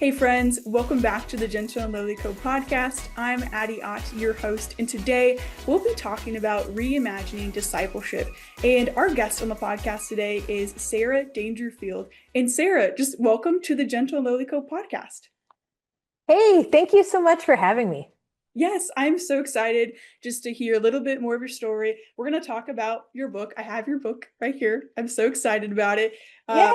Hey friends, welcome back to the Gentle and Lowly Co podcast. I'm Addie, your host, and today we'll be talking about reimagining discipleship. And our guest on the podcast today is Sara Dangerfield. And Sara, just welcome to the Gentle and Lowly Co podcast. Hey, thank you so much for having me. Yes, I'm so excited just to hear a little bit more of your story. We're going to talk about your book. I have your book right here. I'm so excited about it. Yay!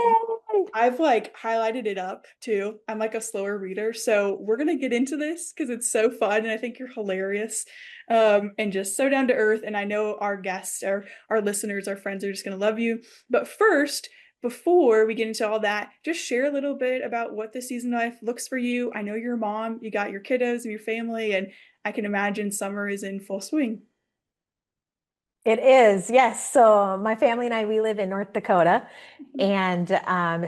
I've highlighted it up too. I'm like a slower reader. So we're going to get into this because it's so fun. And I think you're hilarious and just so down to earth. And I know our guests, our listeners, our friends are just going to love you. But first, before we get into all that, just share a little bit about what the season of life looks for you. I know you're a mom, you got your kiddos and your family, and I can imagine summer is in full swing. It is, yes. So my family and I, we live in North Dakota. And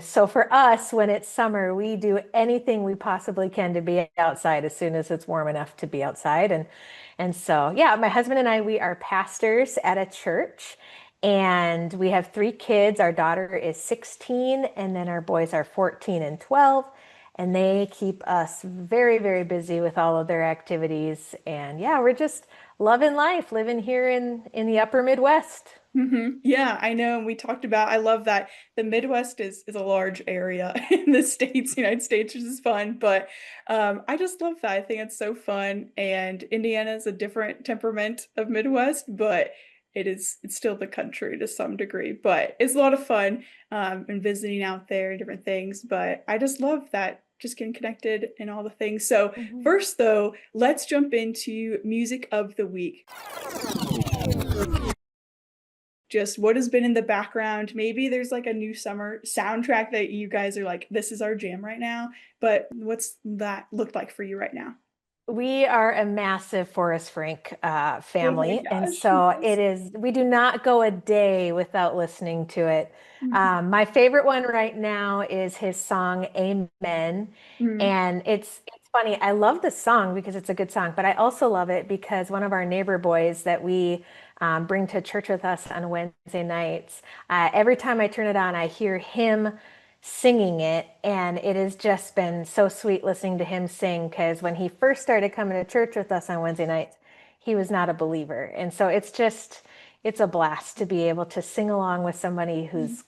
so for us, when it's summer, we do anything we possibly can to be outside as soon as it's warm enough to be outside. And so, yeah, my husband and I, we are pastors at a church. And we have three kids. Our daughter is 16, and then our boys are 14 and 12. And they keep us very, very busy with all of their activities. And yeah, we're just loving life, living here in the upper Midwest. Yeah, I know. And we talked about, I love that the Midwest is a large area in the States, United States, which is fun. But I just love that. I think it's so fun. And Indiana is a different temperament of Midwest, but it's still the country to some degree. But it's a lot of fun and visiting out there and different things. But I just love that. Just getting connected and all the things. So first, though, let's jump into music of the week. Just what has been in the background. Maybe there's like a new summer soundtrack that you guys are like, this is our jam right now. But what's that look like for you right now? We are a massive Forrest Frank Oh my family. And gosh, so yes. we do not go a day without listening to it. My favorite one right now is his song, Amen. Mhm. And it's funny. I love the song because it's a good song, but I also love it because one of our neighbor boys that we bring to church with us on Wednesday nights, every time I turn it on, I hear him singing it, and it has just been so sweet listening to him sing, because when he first started coming to church with us on Wednesday nights, he was not a believer. And so it's a blast to be able to sing along with somebody who's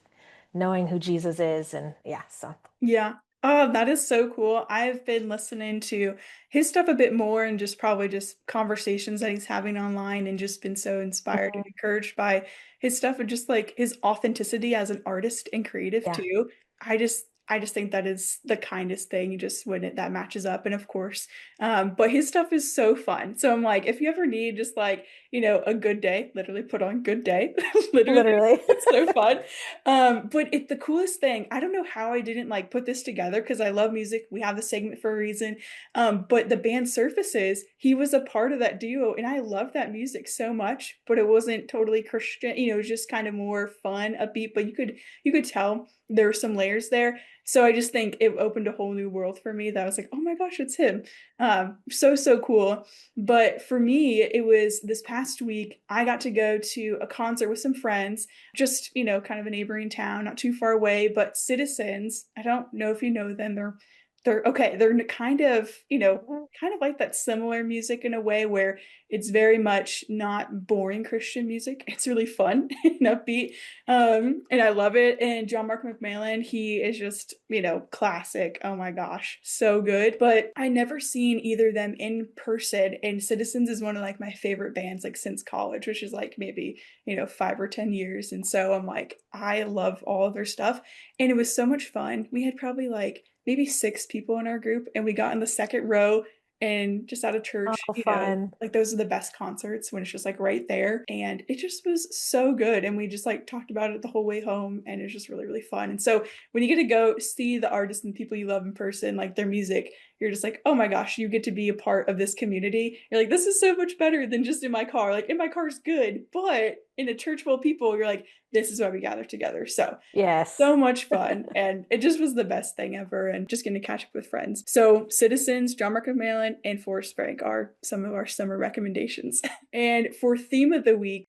knowing who Jesus is. And yeah, so Yeah. Oh, that is so cool. I've been listening to his stuff a bit more and just probably just conversations that he's having online and just been so inspired and encouraged by his stuff and just like his authenticity as an artist and creative yeah. too. I just think that is the kindest thing just when that matches up. And of course, but his stuff is so fun. So I'm like, if you ever need just like, a good day, literally put on good day. Literally, Literally. it's so fun. But the coolest thing, I don't know how I didn't like put this together because I love music. We have the segment for a reason. But the band Surfaces, he was a part of that duo, and I love that music so much. But it wasn't totally Christian, it was just kind of more fun, upbeat. But you could tell there were some layers there. So I just think it opened a whole new world for me that I was like, oh my gosh, it's him. So cool. But for me, it was this past week, I got to go to a concert with some friends, just, kind of a neighboring town, not too far away, but Citizens. I don't know if you know them. They're okay. They're kind of like that similar music in a way where it's very much not boring Christian music. It's really fun and upbeat. And I love it. And John Mark McMillan, he is just, classic. Oh my gosh, so good. But I never seen either of them in person. And Citizens is one of like my favorite bands like since college, which is like maybe, 5 or 10 years. And so I'm like, I love all of their stuff. And it was so much fun. We had probably like maybe 6 people in our group, and we got in the second row and just out of church, Oh, fun. like those are the best concerts when it's just like right there. And it just was so good. And we just like talked about it the whole way home, and it was just really, really fun. And so when you get to go see the artists and people you love in person, like their music, you're just like, oh my gosh, you get to be a part of this community. You're like, this is so much better than just in my car. Like in my car is good, but in a church full of people, you're like, this is why we gather together. Yes. So much fun, and it just was the best thing ever, and just getting to catch up with friends. So Citizens, John Mark McMillan, and Forrest Frank are some of our summer recommendations. And for theme of the week,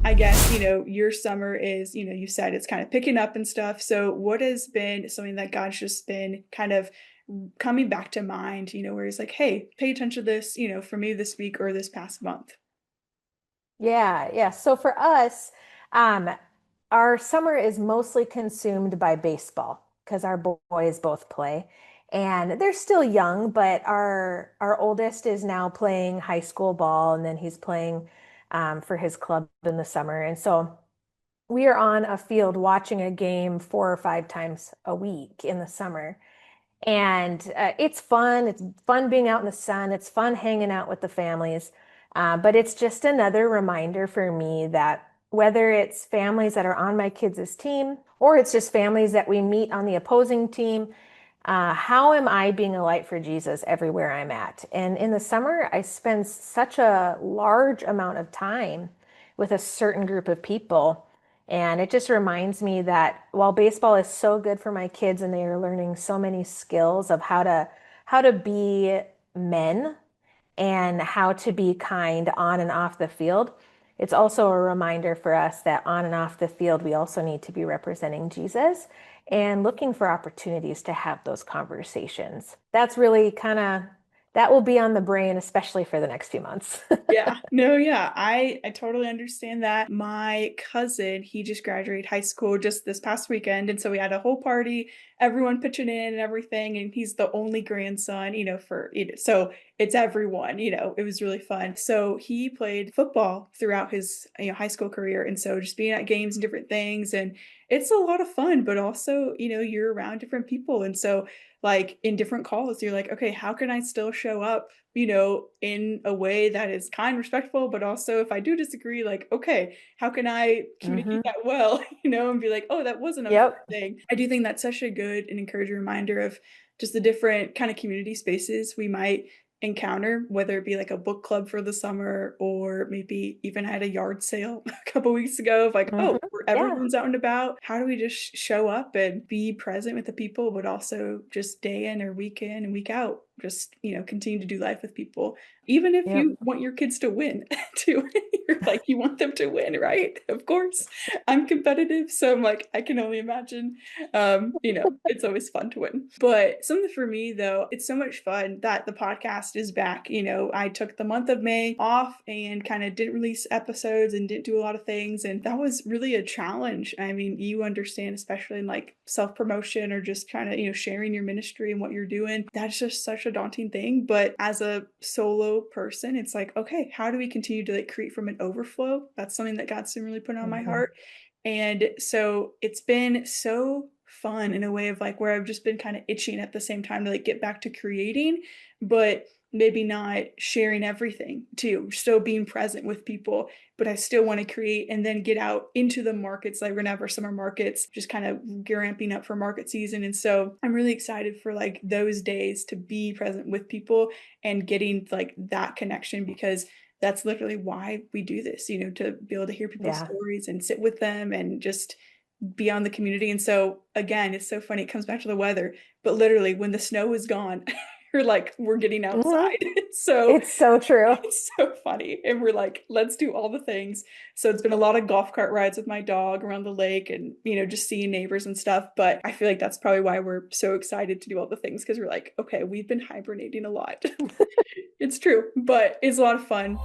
I I guess, your summer is, you said it's kind of picking up and stuff. So what has been something that God's just been kind of coming back to mind, where he's like, hey, pay attention to this, for me this week or this past month? Yeah, yeah. So for us, um, our summer is mostly consumed by baseball because our boys both play. And they're still young, but our oldest is now playing high school ball, and then he's playing for his club in the summer. And so we are on a field watching a game 4 or 5 times a week in the summer. And it's fun. It's fun being out in the sun. It's fun hanging out with the families. But it's just another reminder for me that whether it's families that are on my kids' team or it's just families that we meet on the opposing team, how am I being a light for Jesus everywhere I'm at? And in the summer, I spend such a large amount of time with a certain group of people. And it just reminds me that while baseball is so good for my kids and they are learning so many skills of how to be men and how to be kind on and off the field, it's also a reminder for us that on and off the field, we also need to be representing Jesus and looking for opportunities to have those conversations. That's really that will be on the brain, especially for the next few months. Yeah. No, yeah. I totally understand that. My cousin, he just graduated high school just this past weekend. And so we had a whole party, everyone pitching in and everything. And he's the only grandson, so it's everyone, it was really fun. So he played football throughout his, high school career. And so just being at games and different things. And it's a lot of fun, but also, you're around different people. And so like in different calls, you're like, okay, how can I still show up, in a way that is kind, respectful, but also if I do disagree, like, okay, how can I communicate Hmm. that well, and be like, oh, that wasn't a Yep. thing. I do think that's such a good and encouraging reminder of just the different kind of community spaces we might encounter, whether it be like a book club for the summer or maybe even at a yard sale a couple weeks ago of like, Hmm. oh, where Yeah. everyone's out and about. How do we just show up and be present with the people, but also just day in or week in and week out, just, continue to do life with people, even if Yep. you want your kids to win too. You're like, you want them to win, right? Of course. I'm competitive, so I'm like, I can only imagine. It's always fun to win. But something for me though, it's so much fun that the podcast is back. I took the month of May off and kind of didn't release episodes and didn't do a lot of things. And that was really a challenge. I mean, you understand, especially in like self-promotion or just kind of, sharing your ministry and what you're doing. That's just such a daunting thing. But as a solo person, it's like, okay, how do we continue to like create from an overflow? That's something that God's been really putting on my Hmm. heart. And so it's been so fun in a way of like where I've just been kind of itching at the same time to like get back to creating, but maybe not sharing everything too. Still being present with people, but I still want to create and then get out into the markets. Like we're gonna have our summer markets, just kind of ramping up for market season. And so I'm really excited for like those days to be present with people and getting like that connection because that's literally why we do this, to be able to hear people's Yeah. stories and sit with them and just be on the community. And so again, it's so funny. It comes back to the weather, but literally when the snow is gone, you're like, we're getting Hmm. outside. So It's so true. it's so funny. And we're like, let's do all the things. So it's been a lot of golf cart rides with my dog around the lake and, just seeing neighbors and stuff. But I feel like that's probably why we're so excited to do all the things because we're like, okay, we've been hibernating a lot. It's true, but it's a lot of fun.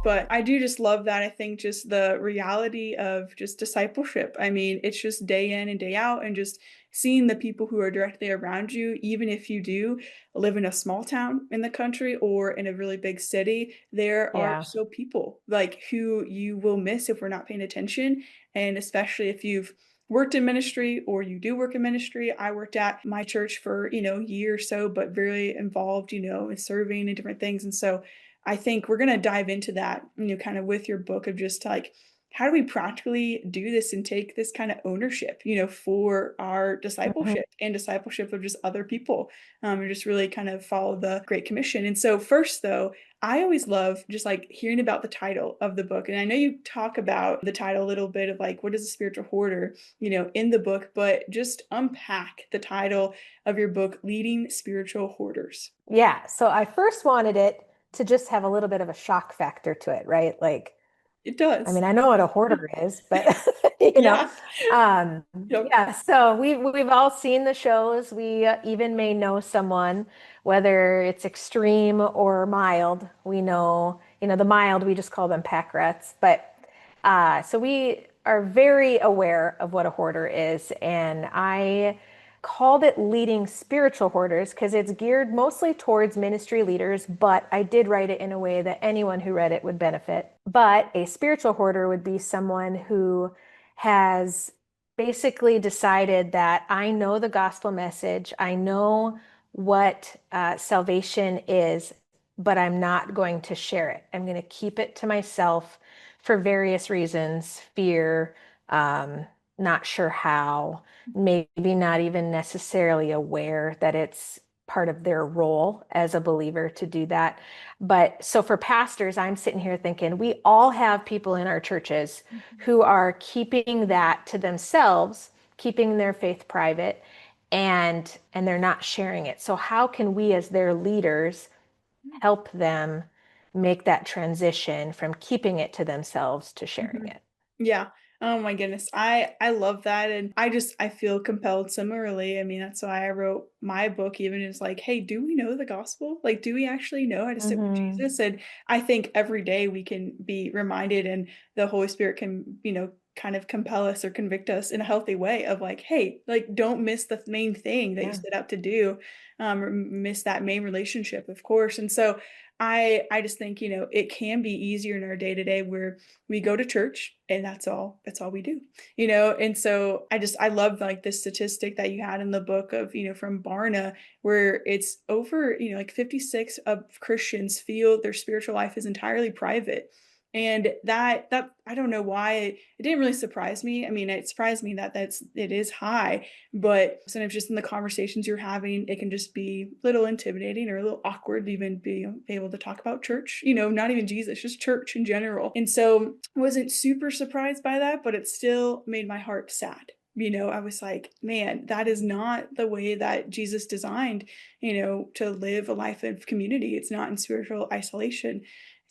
But I do just love that. I think just the reality of just discipleship. I mean, it's just day in and day out, and just seeing the people who are directly around you, even if you do live in a small town in the country or in a really big city, there are Yeah. so people like who you will miss if we're not paying attention. And especially if you've worked in ministry or you do work in ministry. I worked at my church for, a year or so, but very involved, in serving and different things. And so I think we're going to dive into that, kind of with your book of just like, how do we practically do this and take this kind of ownership, for our Hmm. discipleship and discipleship of just other people, and just really kind of follow the Great Commission. And so, first, though, I always love just like hearing about the title of the book. And I know you talk about the title a little bit of like, what is a spiritual hoarder, in the book, but just unpack the title of your book, Leading Spiritual Hoarders. Yeah. So I first wanted it to just have a little bit of a shock factor to it, right? Like, It I does. mean, I know what a hoarder is, but you know, Yeah. Yep. yeah. So we've all seen the shows. We even may know someone, whether it's extreme or mild. We know, the mild, we just call them pack rats. But so we are very aware of what a hoarder is, and I called it leading spiritual hoarders because it's geared mostly towards ministry leaders, but I did write it in a way that anyone who read it would benefit. But a spiritual hoarder would be someone who has basically decided that I know the gospel message, I know what salvation is, but I'm not going to share it. I'm going to keep it to myself for various reasons, fear, not sure how, maybe not even necessarily aware that it's part of their role as a believer to do that. But so for pastors, I'm sitting here thinking we all have people in our churches who are keeping that to themselves, keeping their faith private, and they're not sharing it. So how can we as their leaders help them make that transition from keeping it to themselves to sharing Mhm. it? Yeah. Oh my goodness. I love that, and I feel compelled similarly. I mean, that's why I wrote my book even is like, "Hey, do we know the gospel? Like, do we actually know how to sit with Mm-hmm. Jesus?" And I think every day we can be reminded and the Holy Spirit can, kind of compel us or convict us in a healthy way of like, "Hey, like don't miss the main thing that you Yeah. set out to do, or miss that main relationship, of course." And so I just think, it can be easier in our day to day where we go to church and that's all we do, and so I love like this statistic that you had in the book of, from Barna, where it's over, like 56 of Christians feel their spiritual life is entirely private. And that I don't know why it didn't really surprise me. I mean, it surprised me that it is high, but sometimes just in the conversations you're having, it can just be a little intimidating or a little awkward to even be able to talk about church, not even Jesus, just church in general. And so I wasn't super surprised by that, but it still made my heart sad. I was like, man, that is not the way that Jesus designed, to live a life of community. It's not in spiritual isolation.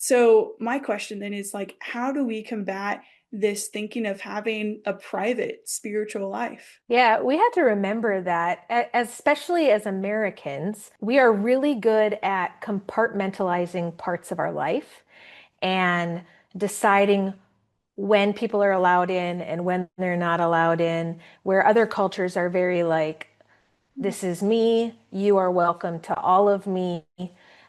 So my question then is like, how do we combat this thinking of having a private spiritual life? Yeah, we have to remember that, especially as Americans, we are really good at compartmentalizing parts of our life and deciding when people are allowed in and when they're not allowed in, where other cultures are very like, this is me, you are welcome to all of me.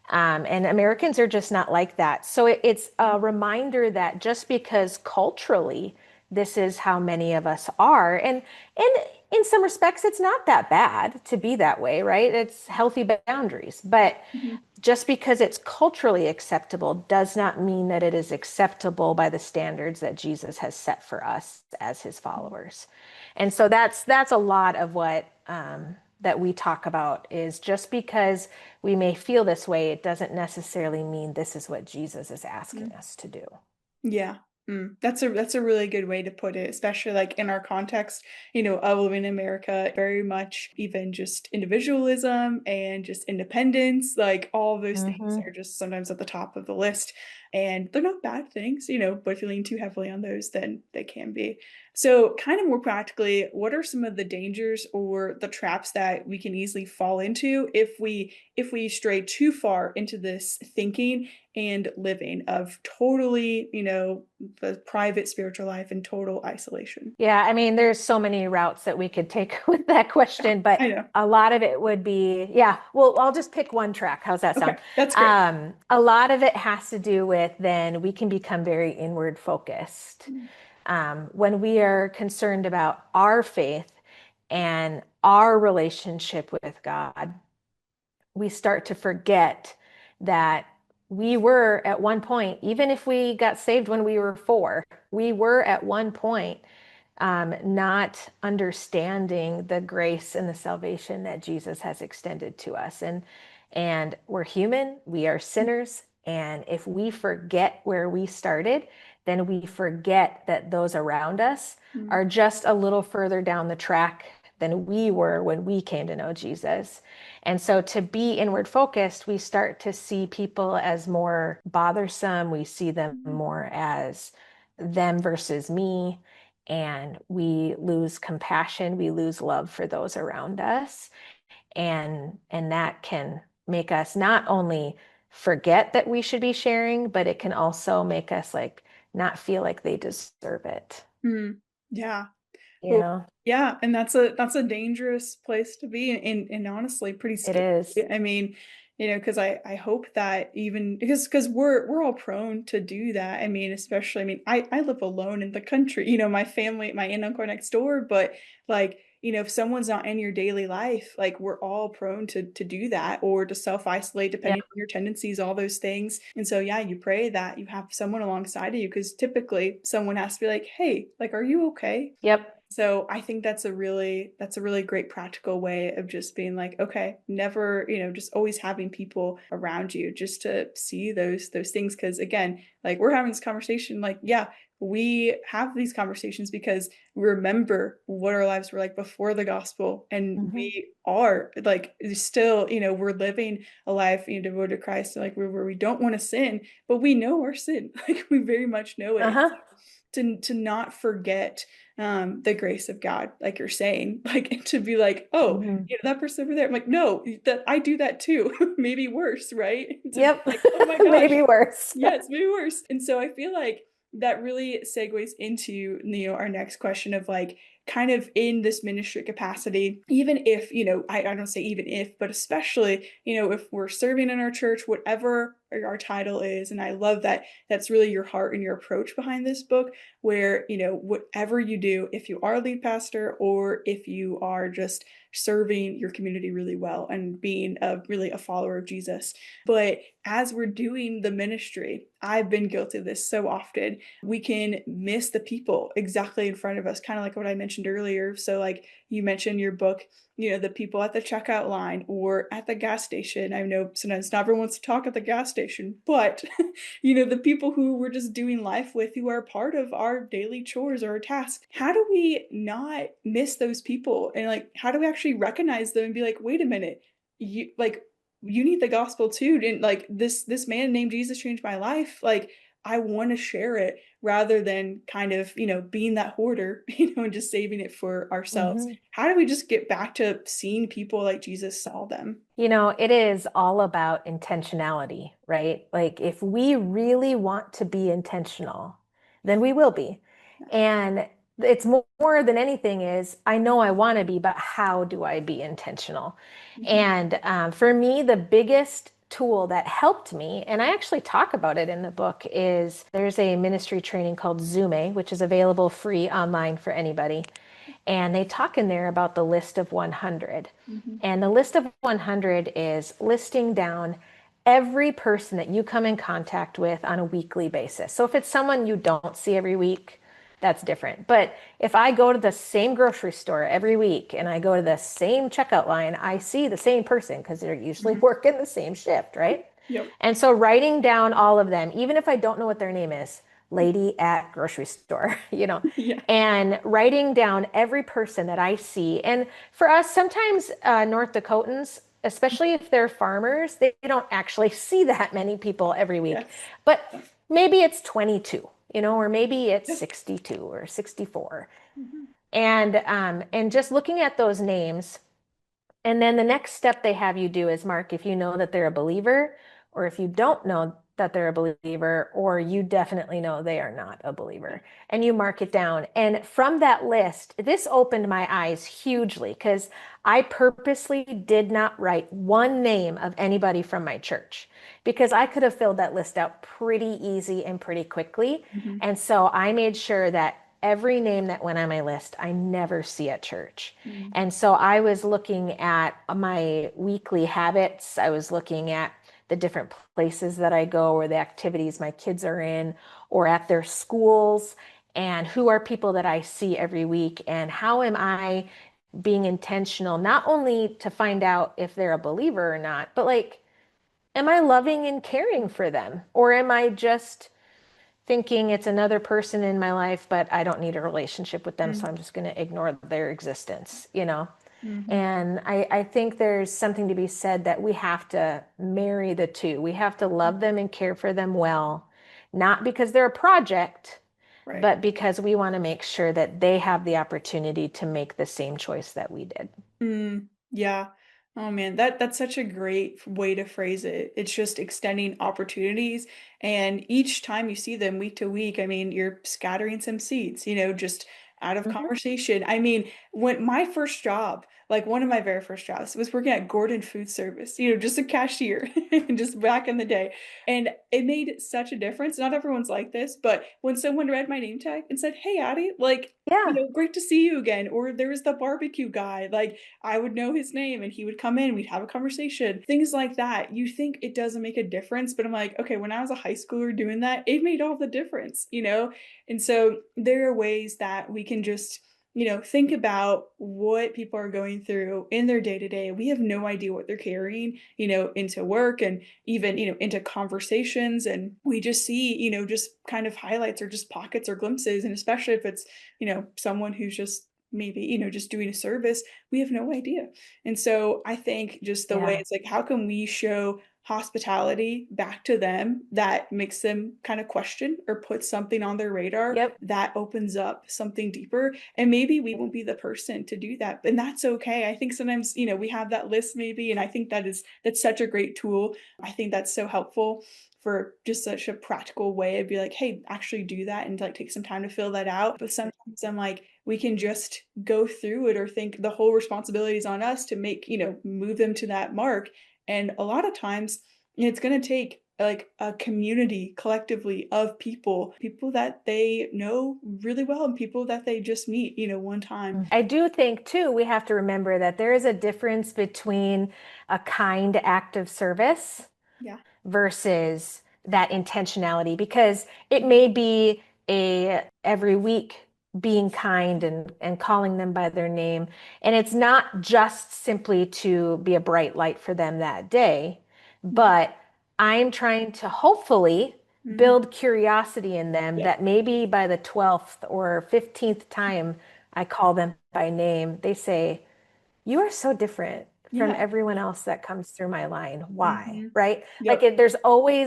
And Americans are just not like that. So it's a reminder that just because culturally this is how many of us are, and in some respects, it's not that bad to be that way, right? It's healthy boundaries. But Mhm. just because it's culturally acceptable does not mean that it is acceptable by the standards that Jesus has set for us as his followers. And so that's a lot of what that we talk about is just because we may feel this way, it doesn't necessarily mean this is what Jesus is asking Mhm. us to do. Yeah. That's a really good way to put it, especially like in our context, of living in America, very much even just individualism and just independence, like all of those things Hmm. are just sometimes at the top of the list. And they're not bad things, but if you lean too heavily on those, then they can be. So, kind of more practically, what are some of the dangers or the traps that we can easily fall into if we stray too far into this thinking and living of totally, the private spiritual life and total isolation? Yeah, I mean, there's so many routes that we could take with that question, but I know. a lot of it would be, yeah, well, I'll just pick one track. How's that sound? Okay, that's great. A lot of it has to do with then we can become very inward focused. Mm, When we are concerned about our faith and our relationship with God, we start to forget that we were at one point, even if we got saved when we were 4, we were at one point not understanding the grace and the salvation that Jesus has extended to us. And we're human, we are sinners, and if we forget where we started, then we forget that those around us mm, are just a little further down the track than we were when we came to know Jesus. And so to be inward focused, we start to see people as more bothersome. We see them mm, more as them versus me, and we lose compassion, we lose love for those around us. And that can make us not only forget that we should be sharing, but it can also make us like not feel like they deserve it, Mm, yeah. you Well, know? yeah, and that's a dangerous place to be, and honestly pretty It scary. is. I mean, because I hope that even because we're all prone to do that. I mean, especially, I mean, I live alone in the country. My family, my aunt and uncle are next door, but like, if someone's not in your daily life, like we're all prone to do that or to self-isolate Yeah. depending on your tendencies, all those things. And so yeah, you pray that you have someone alongside of you because typically someone has to be like, hey, like, are you okay? Yep. So I think that's a really great practical way of just being like, okay, never, just always having people around you just to see those things. Cause again, like we're having this conversation, like, yeah, we have these conversations because we remember what our lives were like before the gospel. And Hmm. we are like still, we're living a life, devoted to Christ, like where we don't want to sin, but we know our sin. Like we very much know it. Uh-huh. To not forget the grace of God, like you're saying, like to be like, oh, Hmm. that person over there. I'm like, no, that I do that too, maybe worse, right? To be Yep. like, oh my gosh, Maybe worse. yes, maybe worse. And so I feel like that really segues into our next question of like kind of in this ministry capacity, even if I don't say even if, but especially if we're serving in our church, whatever our title is. And I love that that's really your heart and your approach behind this book, where whatever you do, if you are a lead pastor or if you are just serving your community really well and being really a follower of Jesus. But as we're doing the ministry, I've been guilty of this so often. We can miss the people exactly in front of us, kind of like what I mentioned earlier. So, like you mentioned your book, the people at the checkout line or at the gas station. I know sometimes not everyone wants to talk at the gas station, but the people who we're just doing life with who are part of our daily chores or our tasks. How do we not miss those people? And like, how do we actually recognize them and be like, wait a minute, you need the gospel too. And like this man named Jesus changed my life. Like I want to share it rather than kind of, being that hoarder, and just saving it for ourselves. Hmm. How do we just get back to seeing people like Jesus saw them? It is all about intentionality, right? Like if we really want to be intentional, then we will be. And it's more than anything is, I know I want to be, but how do I be intentional? Mhm. And for me, the biggest tool that helped me, and I actually talk about it in the book, is there's a ministry training called Zume, which is available free online for anybody. And they talk in there about the list of 100. Mhm. And the list of 100 is listing down every person that you come in contact with on a weekly basis. So if it's someone you don't see every week, that's different. But if I go to the same grocery store every week and I go to the same checkout line, I see the same person because they're usually Mhm. working the same shift, right? Yep. And so writing down all of them, even if I don't know what their name is, lady at grocery store, Yeah. and writing down every person that I see. And for us, sometimes North Dakotans, especially if they're farmers, they don't actually see that many people every week. Yes. But maybe it's 22, or maybe it's Yep. 62 or 64. Mhm. And just looking at those names, and then the next step they have you do is mark if you know that they're a believer, or if you don't know that they're a believer, or you definitely know they are not a Yeah. believer. And you mark it down. And from that list, this opened my eyes hugely because I purposely did not write one name of anybody from my church because I could have filled that list out pretty easy and pretty quickly. Mhm. And so I made sure that every name that went on my list, I never see at church. Mhm. And so I was looking at my weekly habits. I was looking at the different places that I go or the activities my kids are in or at their schools, and who are people that I see every week, and how am I being intentional, not only to find out if they're a believer or not, but like, am I loving and caring for them? Or am I just thinking it's another person in my life, but I don't need a relationship with them, so Mhm. I'm just going to ignore their existence? Mhm. And I think there's something to be said that we have to marry the two. We have to love them and care for them well, not because they're a project, Right. but because we want to make sure that they have the opportunity to make the same choice that we did. Yeah. Oh man, that's such a great way to phrase it. It's just extending opportunities, and each time you see them week to week, I mean, you're scattering some seeds, just out of Mhm. conversation. I mean, when my first job, like one of my very first jobs, was working at Gordon Food Service, just a cashier, just back in the day. And it made such a difference. Not everyone's like this, but when someone read my name tag and said, "Hey, Addie," like, Yeah. great to see you again. Or there was the barbecue guy, like I would know his name and he would come in, we'd have a conversation, things like that. You think it doesn't make a difference, but I'm like, okay, when I was a high schooler doing that, it made all the difference. And so there are ways that we can just think about what people are going through in their day to day. We have no idea what they're carrying, into work and even, into conversations. And we just see, just kind of highlights or just pockets or glimpses. And especially if it's, someone who's just maybe, just doing a service, we have no idea. And so I think just the way Yeah. it's like, how can we show hospitality back to them that makes them kind of question or put something on their radar Yep. that opens up something deeper? And maybe we won't be the person to do that, and that's okay. I think sometimes, we have that list maybe, and I think that's such a great tool. I think that's so helpful for just such a practical way. I'd be like, hey, actually do that and like take some time to fill that out. But sometimes I'm like, we can just go through it or think the whole responsibility is on us to make, move them to that mark. And a lot of times it's going to take like a community collectively of people that they know really well and people that they just meet, one time. I do think too, we have to remember that there is a difference between a kind act of service Yeah. versus that intentionality, because it may be a every week being kind and calling them by their name, and it's not just simply to be a bright light for them that day, but I'm trying to hopefully Mm-hmm. build curiosity in them Yep. that maybe by the 12th or 15th time I call them by name, they say, you are so different from Yeah. everyone else that comes through my line. Why? Mm-hmm. Right? Like Yep.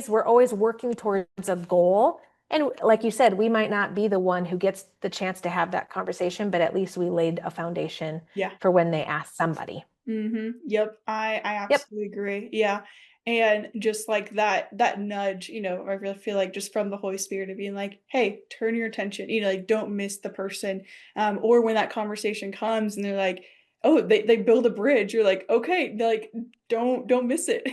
we're always working towards a goal. And like you said, we might not be the one who gets the chance to have that conversation, but at least we laid a foundation Yeah. for when they ask somebody. Yep. I Yep. absolutely agree. Yeah. And just like that nudge, I really feel like just from the Holy Spirit of being like, hey, turn your attention, like don't miss the person. Or when that conversation comes and they're like, oh, they build a bridge, you're like, okay, like don't miss it,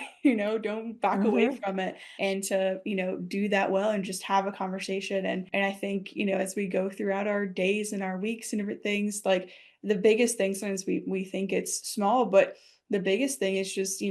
don't back away Hmm. from it. And to, do that well and just have a conversation. And I think, as we go throughout our days and our weeks and different things, like the biggest thing sometimes we think it's small, but the biggest thing is just,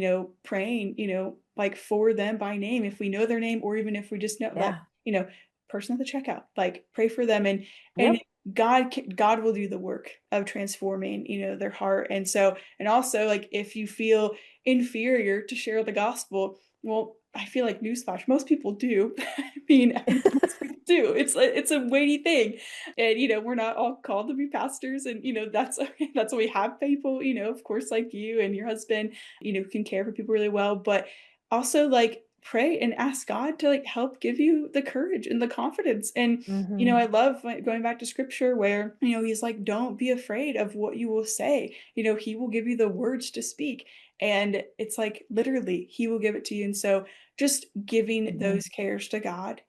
praying, like for them by name, if we know their name, or even if we just know like, Yeah. person at the checkout, like pray for them. And Yep. God will do the work of transforming, their heart. And so, and also like if you feel inferior to share the gospel, well, I feel like newsflash, most people do. I mean, most people do. It's a weighty thing. And we're not all called to be pastors, and that's that's why we have people, of course, like you and your husband, can care for people really well, but also like pray and ask God to like help give you the courage and the confidence. And Hmm. I love going back to scripture where he's like, don't be afraid of what you will say. He will give you the words to speak, and it's like literally he will give it to you. And so just giving Hmm. those cares to God,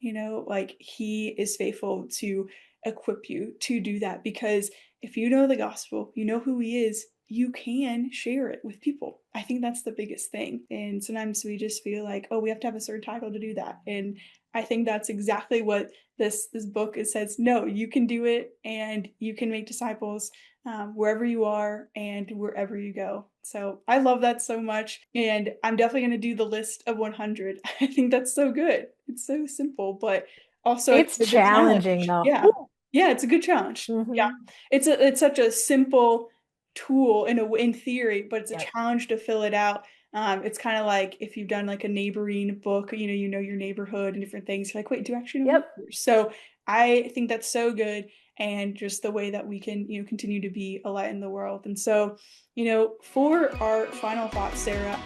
like he is faithful to equip you to do that, because if you know the gospel, you know who he is, you can share it with people. I think that's the biggest thing. And sometimes we just feel like, oh, we have to have a certain title to do that. And I think that's exactly what this book it says. No, you can do it, and you can make disciples wherever you are and wherever you go. So I love that so much, and I'm definitely going to do the list of 100. I think that's so good. It's so simple, but also It's a good challenging challenge. though. Yeah. Yeah, it's a good challenge. Yeah. Hmm. It's such a simple tool in theory, but it's a Yep. challenge to fill it out. It's kind of like if you've done like a neighboring book, you know your neighborhood and different things. You're like, wait, do you actually know my Yep. neighbors? So I think that's so good, and just the way that we can, continue to be a light in the world. And so, for our final thoughts, Sarah,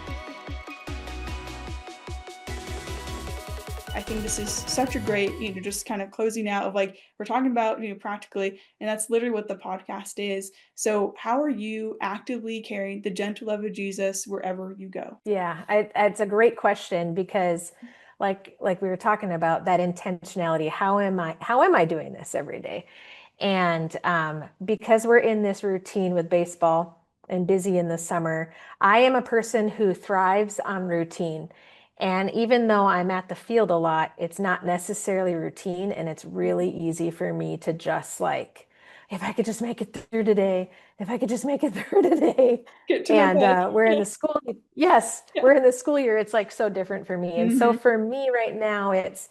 I think this is such a great, just kind of closing out of like, we're talking about, practically, and that's literally what the podcast is. So how are you actively carrying the gentle love of Jesus wherever you go? Yeah, it's a great question because like we were talking about that intentionality. How am I doing this every day? And because we're in this routine with baseball and busy in the summer, I am a person who thrives on routine. And even though I'm at the field a lot, it's not necessarily routine. And it's really easy for me to just like, if I could just make it through today, if I could just make it through today. Get to my And bed. we're in Yeah. the school. Yes, Yeah. we're in the school year. It's like so different for me. And so Hmm. for me right now, it's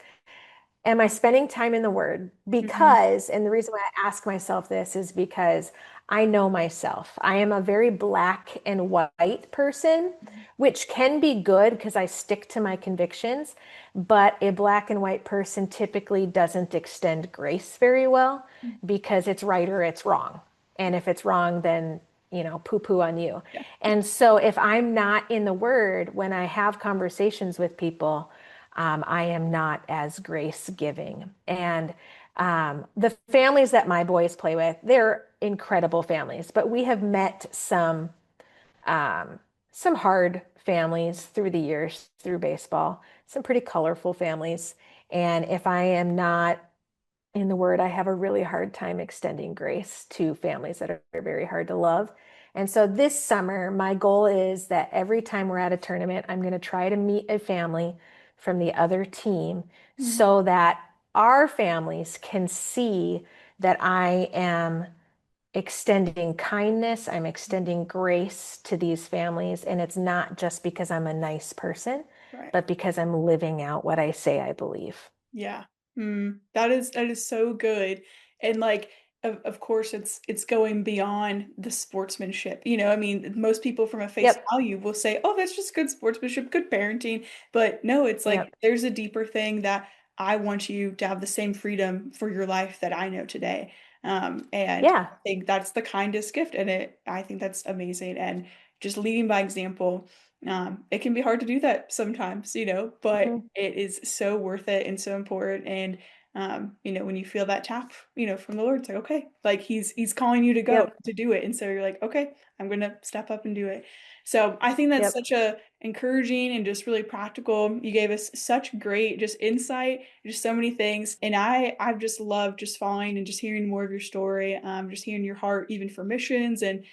am I spending time in the Word? Hmm. Because, and the reason why I ask myself this is because I know myself. I am a very black and white person, which can be good because I stick to my convictions. But a black and white person typically doesn't extend grace very well because it's right or it's wrong. And if it's wrong, then, poo poo on you. Yeah. And so if I'm not in the Word when I have conversations with people, I am not as grace giving. And the families that my boys play with, they're incredible families, but we have met um, some hard families through the years through baseball, some pretty colorful families. And if I am not in the Word, I have a really hard time extending grace to families that are very hard to love. And so this summer, my goal is that every time we're at a tournament, I'm going to try to meet a family from the other team Mhm. so that our families can see that I am extending kindness, I'm extending grace to these families. And it's not just because I'm a nice person, Right. but because I'm living out what I say I believe. Yeah. That is so good. And like of course it's going beyond the sportsmanship. I mean, most people from a face Yep. value will say, "Oh, that's just good sportsmanship, good parenting." But no, it's like Yep. there's a deeper thing that I want you to have the same freedom for your life that I know today. And Yeah. I think that's the kindest gift, and I think that's amazing. And just leading by example, it can be hard to do that sometimes, but Mhm. it is so worth it and so important. And when you feel that tap, from the Lord, it's like, okay, like he's calling you to go Yep. to do it. And so you're like, okay, I'm gonna step up and do it. So I think that's Yep. such a encouraging and just really practical. You gave us such great just insight, just so many things. And I've just loved just following and just hearing more of your story, just hearing your heart even for missions and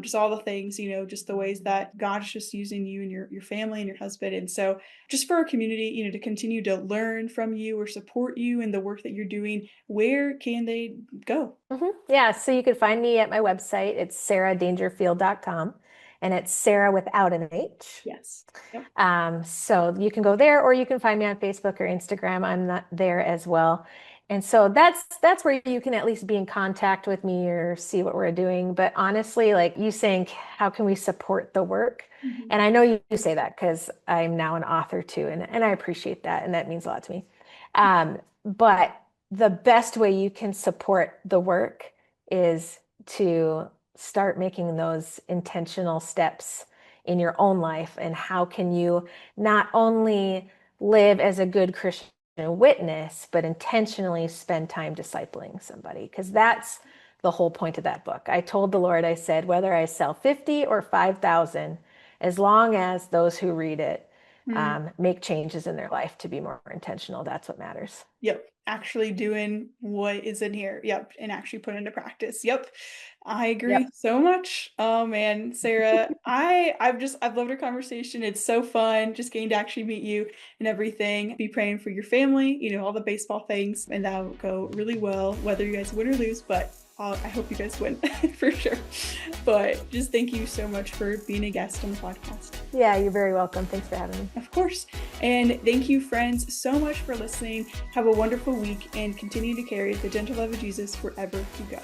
just all the things, just the ways that God's just using you and your family and your husband. And so just for our community, to continue to learn from you or support you in the work that you're doing, where can they go? Yeah, so you can find me at my website. It's saradangerfield.com, and it's Sarah without an H. Yes. Yep. So you can go there, or you can find me on Facebook or Instagram. I'm not there as well. And so that's where you can at least be in contact with me or see what we're doing. But honestly, like you saying, how can we support the work? Mhm. And I know you say that because I'm now an author too, and I appreciate that, and that means a lot to me. But the best way you can support the work is to start making those intentional steps in your own life. And how can you not only live as a good Christian witness, but intentionally spend time discipling somebody? Because that's the whole point of that book. I told the Lord, I said, whether I sell 50 or 5,000, as long as those who read it Mm. make changes in their life to be more intentional, that's what matters. Yep. Actually doing what is in here. Yep. And actually put into practice. Yep. I agree Yep. so much. Oh man, Sarah, I've loved our conversation. It's so fun just getting to actually meet you and everything. Be praying for your family, all the baseball things, and that'll go really well, whether you guys win or lose, but I hope you guys win for sure. But just thank you so much for being a guest on the podcast. Yeah, you're very welcome. Thanks for having me. Of course. And thank you, friends, so much for listening. Have a wonderful week and continue to carry the gentle love of Jesus wherever you go.